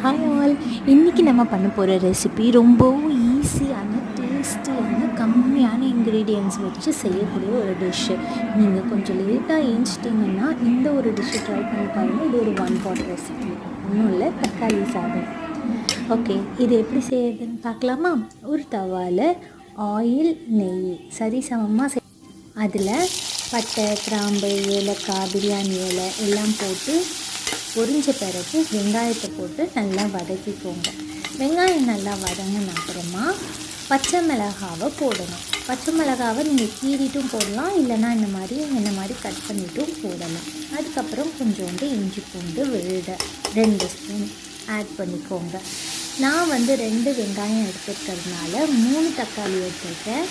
Hi all, இன்றைக்கி நம்ம பண்ண போகிற ரெசிபி ரொம்பவும் ஈஸியான டேஸ்டியான கம்மியான இன்க்ரீடியன்ட்ஸ் வச்சு செய்யக்கூடிய ஒரு டிஷ்ஷு. நீங்கள் கொஞ்சம் லேட்டாக ஏஞ்சிட்டிங்கன்னா இந்த ஒரு டிஷ்ஷை ட்ரை பண்ணி பாருங்கள். இது ஒரு 1 pot ரெசிபி, ஒன்றும் இல்லை, தக்காளி சாதம். ஓகே, இது எப்படி செய்யறதுன்னு பார்க்கலாமா? ஒரு தவாவில் ஆயில், நெய் சரிசமமாக அதில் பட்டை, கிராம்பு, ஏலக்காய், பிரியாணி இலை எல்லாம் போட்டு பொரிஞ்ச பிறகு வெங்காயத்தை போட்டு நல்லா வதக்கிக்கோங்க. வெங்காயம் நல்லா வதங்கின அப்புறமா பச்சை மிளகாவை போடணும். பச்சை மிளகாவை நீங்கள் கீறிட்டும் போடலாம், இல்லைனா இந்த மாதிரி கட் பண்ணிட்டும் போடலாம். அதுக்கப்புறம் கொஞ்சோண்டு இஞ்சி பூண்டு விழுத 2 ஸ்பூன் ஆட் பண்ணிக்கோங்க. நான் 2 வெங்காயம் எடுத்துருக்கிறதுனால 3 தக்காளி எடுத்துருக்கேன்.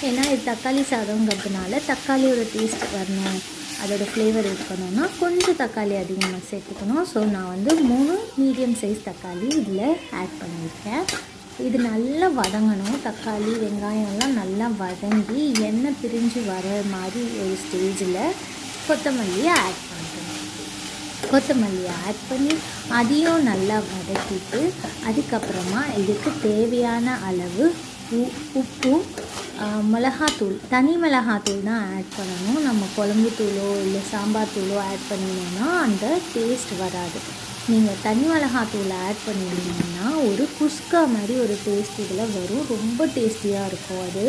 ஏன்னா இது தக்காளி சாதங்கிறதுனால தக்காளியோட டேஸ்ட் வரணும், அதோட ஃப்ளேவர் இருக்கணும்னா கொஞ்சம் தக்காளி அதிகமாக சேர்த்துக்கணும். ஸோ நான் 3 மீடியம் சைஸ் தக்காளி இதில் ஆட் பண்ணியிருக்கேன். இது நல்லா வதங்கணும். தக்காளி வெங்காயம்லாம் நல்லா வதங்கி எண்ணெய் பிரிஞ்சு வர மாதிரி ஒரு ஸ்டேஜில் கொத்தமல்லியை ஆட் பண்ணிக்கணும். கொத்தமல்லியை ஆட் பண்ணி அதையும் நல்லா வதக்கிட்டு அதுக்கப்புறமா இதுக்கு தேவையான அளவு உப்பும் மிளகாத்தூள், தனி மிளகாத்தூள் தான் ஆட் பண்ணணும். நம்ம குழம்பு தூளோ இல்லை சாம்பார் தூளோ ஆட் பண்ணினோன்னா அந்த டேஸ்ட் வராது. நீங்கள் தனி மிளகாத்தூள் ஆட் பண்ணிங்கன்னா ஒரு குஸ்கா மாதிரி ஒரு டேஸ்ட் இதில் வரும். ரொம்ப டேஸ்டியாக இருக்கும். அது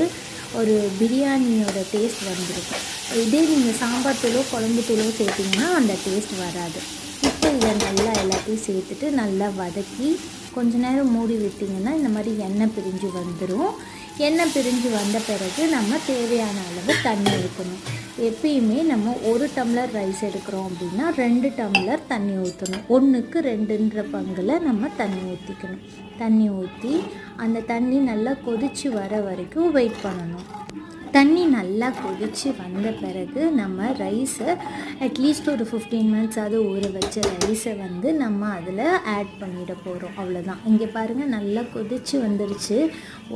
ஒரு பிரியாணியோட டேஸ்ட் வந்துருக்கும். இதே நீங்கள் சாம்பார் தூளோ குழம்பு தூளோ சேர்த்திங்கன்னா அந்த டேஸ்ட் வராது. இப்போ இதை நல்லா எல்லாத்தையும் சேர்த்துட்டு நல்லா வதக்கி கொஞ்ச நேரம் மூடி விட்டிங்கன்னா இந்த மாதிரி எண்ணெய் பிரிஞ்சு வந்துடும். எண்ணெய் பிரிஞ்சு வந்த பிறகு நம்ம தேவையான அளவு தண்ணி ஊற்றணும். எப்பயுமே நம்ம 1 டம்ளர் ரைஸ் எடுக்கிறோம் அப்படின்னா 2 டம்ளர் தண்ணி ஊற்றணும். 1க்கு 2ன்ற பங்கில் நம்ம தண்ணி ஊற்றிக்கணும். தண்ணி ஊற்றி அந்த தண்ணி நல்லா கொதித்து வர வரைக்கும் வெயிட் பண்ணணும். தண்ணி நல்லா கொதித்து வந்த பிறகு நம்ம ரைஸை அட்லீஸ்ட் ஒரு 15 மினிட்ஸாவது ஊற வச்ச ரைஸை நம்ம அதில் ஆட் பண்ணிட போகிறோம். அவ்வளோதான். இங்கே பாருங்கள், நல்லா கொதித்து வந்துருச்சு.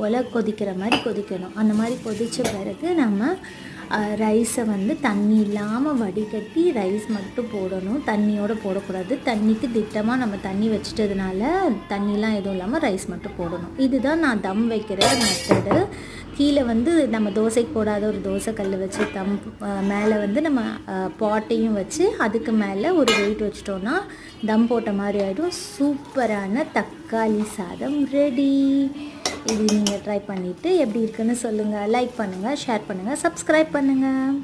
ஒலை கொதிக்கிற மாதிரி கொதிக்கணும். அந்த மாதிரி கொதித்த பிறகு நம்ம ரைஸை தண்ணி இல்லாமல் வடிகட்டி ரைஸ் மட்டும் போடணும். தண்ணியோடு போடக்கூடாது. தண்ணிக்கு திட்டமாக நம்ம தண்ணி வச்சிட்டதுனால தண்ணிலாம் எதுவும் இல்லாமல் ரைஸ் மட்டும் போடணும். இதுதான் நான் தம் வைக்கிற மெத்தடு. கீழே நம்ம தோசைக்கு போடாத ஒரு தோசை கல் வச்சு மேலே நம்ம பாட்டையும் வச்சு அதுக்கு மேலே ஒரு வெயிட் வச்சிட்டோன்னா தம் போட்ட மாதிரி ஆகிடும். சூப்பரான தக்காளி சாதம் ரெடி. இது நீங்கள் ட்ரை பண்ணிவிட்டு எப்படி இருக்குன்னு சொல்லுங்கள். லைக் பண்ணுங்கள், ஷேர் பண்ணுங்கள், சப்ஸ்கிரைப் பண்ணுங்கள்.